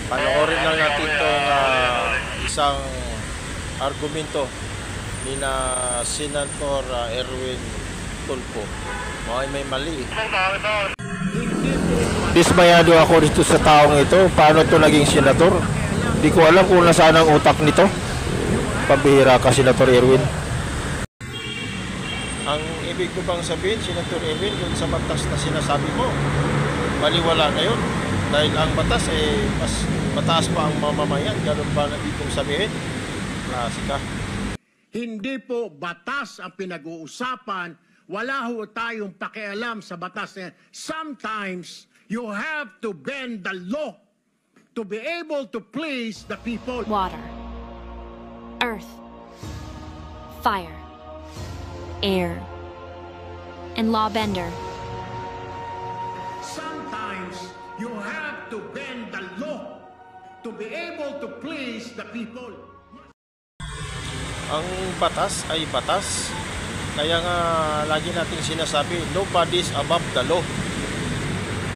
Panoorin lang natin itong isang argumento ni na Senator Erwin Tulfo. May mali. Dismayado ako dito sa taong ito. Paano ito naging senator? Hindi ko alam kung nasaan ang utak nito. Pabihira ka, Senator Erwin. Ang ibig ko bang sabihin, Senator Erwin, dun sa batas na sinasabi mo, baliwala na yun. Dahil ang batas mas mataas pa ang mamamayan. Ganun ba na ibig kong sabihin? Klase ka. Hindi po batas ang pinag-uusapan. Wala ho tayong pakialam sa batas. Sometimes, you have to bend the law to be able to please the people. Water, earth, fire, air, and lawbender. Sometimes, you have to bend the law to be able to please the people. Ang batas ay batas. Kaya nga lagi nating sinasabi, nobody's above the law.